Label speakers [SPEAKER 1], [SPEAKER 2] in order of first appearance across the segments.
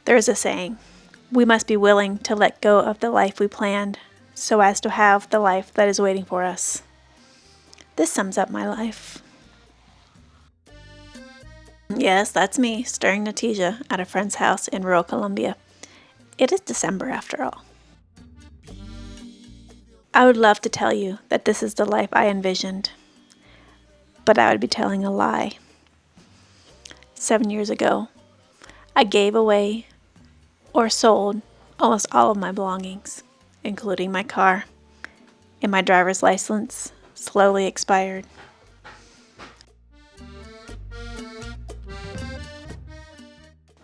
[SPEAKER 1] There is a saying, we must be willing to let go of the life we planned so as to have the life that is waiting for us. This sums up my life. Yes, that's me, stirring Natija at a friend's house in rural Colombia. It is December after all. I would love to tell you that this is the life I envisioned, but I would be telling a lie. 7 years ago, I gave away or sold almost all of my belongings, including my car, and my driver's license slowly expired.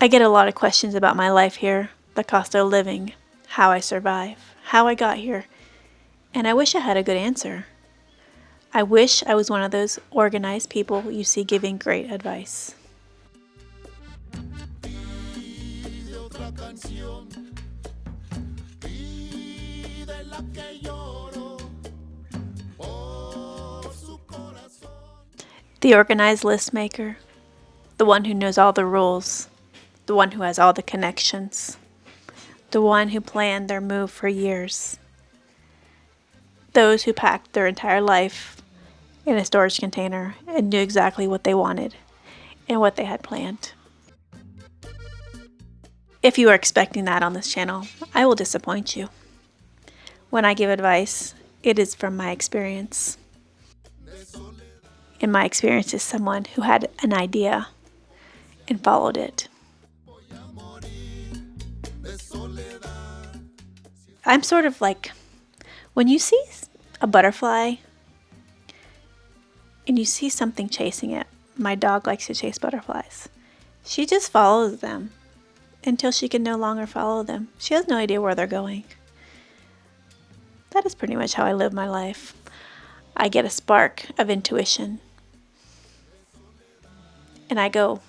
[SPEAKER 1] I get a lot of questions about my life here, the cost of living, how I survive, how I got here, and I wish I had a good answer. I wish I was one of those organized people you see giving great advice. The organized list maker, the one who knows all the rules, the one who has all the connections, the one who planned their move for years. Those who packed their entire life in a storage container and knew exactly what they wanted and what they had planned. If you are expecting that on this channel, I will disappoint you. When I give advice, it is from my experience. And my experience is someone who had an idea and followed it. I'm sort of like, when you see a butterfly and you see something chasing it, my dog likes to chase butterflies. She just follows them until she can no longer follow them. She has no idea where they're going. That is pretty much how I live my life. I get a spark of intuition and I go,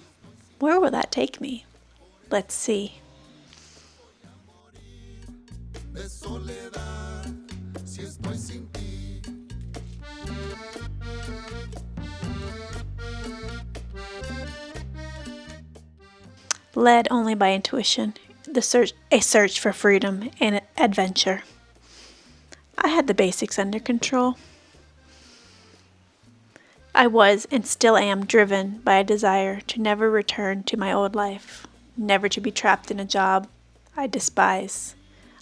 [SPEAKER 1] where will that take me? Let's see. Led only by intuition, a search for freedom and adventure. I had the basics under control. I was and still am driven by a desire to never return to my old life, never to be trapped in a job I despise,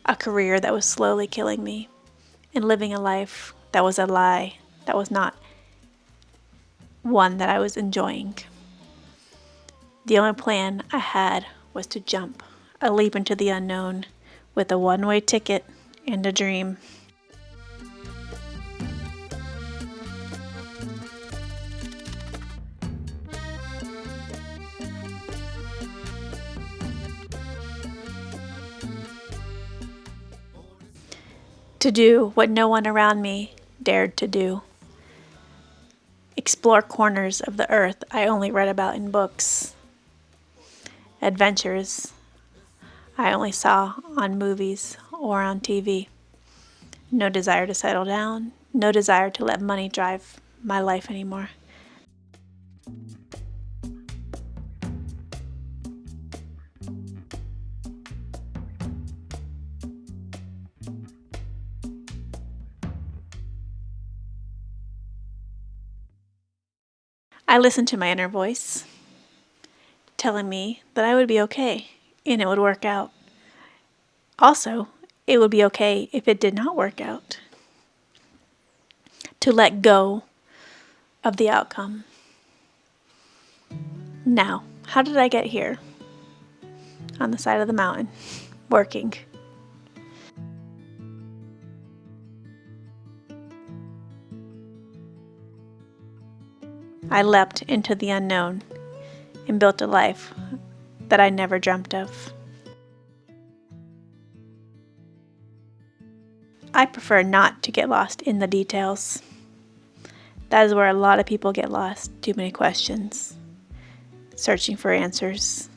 [SPEAKER 1] a career that was slowly killing me, and living a life that was a lie, that was not one that I was enjoying. The only plan I had was to jump, a leap into the unknown, with a one-way ticket and a dream. To do what no one around me dared to do. Explore corners of the earth I only read about in books. Adventures I only saw on movies or on TV. No desire to settle down, no desire to let money drive my life anymore. I listened to my inner voice, telling me that I would be okay and it would work out. Also, it would be okay if it did not work out. To let go of the outcome. Now, how did I get here? On the side of the mountain, working. I leapt into the unknown and built a life that I never dreamt of. I prefer not to get lost in the details. That is where a lot of people get lost. Too many questions. Searching for answers.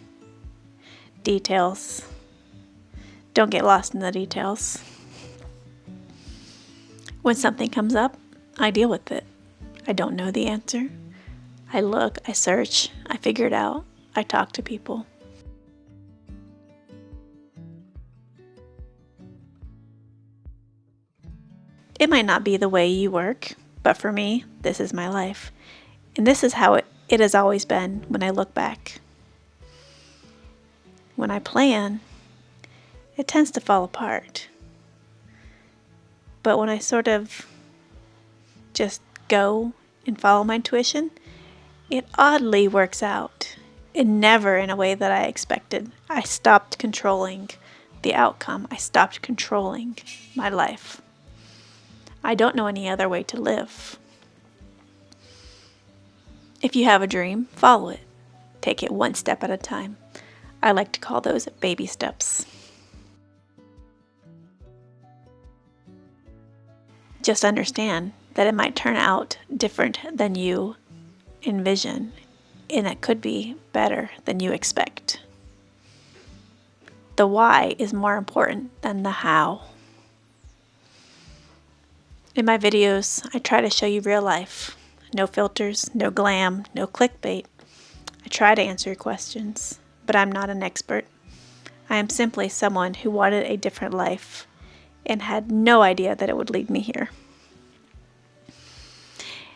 [SPEAKER 1] Details. Don't get lost in the details. When something comes up, I deal with it. I don't know the answer. I look, I search, I figure it out, I talk to people. It might not be the way you work, but for me, this is my life. And this is how it has always been when I look back. When I plan, it tends to fall apart. But when I sort of just go and follow my intuition, it oddly works out. And never in a way that I expected. I stopped controlling the outcome. I stopped controlling my life. I don't know any other way to live. If you have a dream, follow it. Take it one step at a time. I like to call those baby steps. Just understand that it might turn out different than you envision, and it could be better than you expect. The why is more important than the how. In my videos, I try to show you real life. No filters, no glam, no clickbait. I try to answer your questions, but I'm not an expert. I am simply someone who wanted a different life and had no idea that it would lead me here.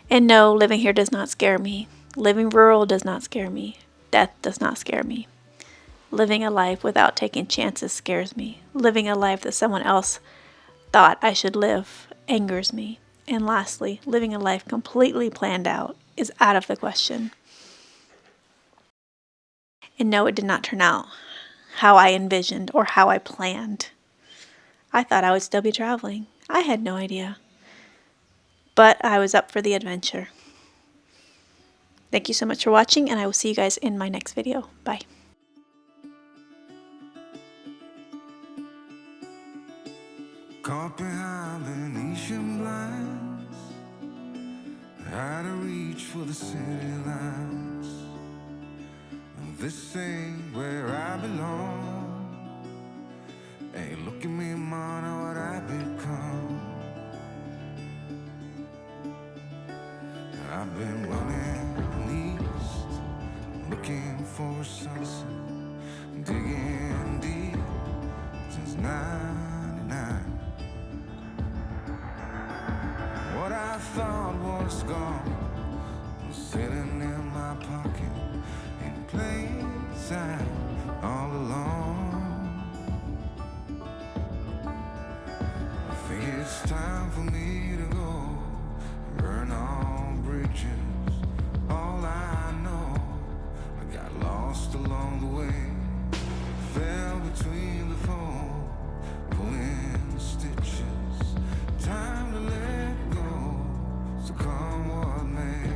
[SPEAKER 1] And no, living here does not scare me. Living rural does not scare me. Death does not scare me. Living a life without taking chances scares me. Living a life that someone else thought I should live angers me. And lastly, living a life completely planned out is out of the question. And no, it did not turn out how I envisioned or how I planned. I thought I would still be traveling. I had no idea. But I was up for the adventure. Thank you so much for watching, and I will see you guys in my next video. Bye.
[SPEAKER 2] Caught behind Venetian blinds, had to reach for the city lights. This ain't where I belong. Hey, look at me, man, what I become. I've been running east, looking for a sunset, digging deep since '99. What I thought was gone was sitting in my pocket in plain sight all along. I think it's time for me to go and burn all bridges. All I know, I got lost along the way, fell between the foam, pulling stitches. Time to let go, so come what may.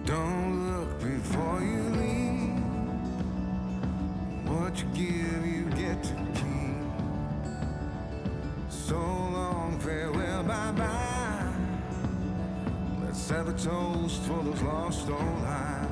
[SPEAKER 2] Don't look before you leave. What you give, you get to keep. So long, farewell, bye-bye. Let's have a toast for those lost old lives.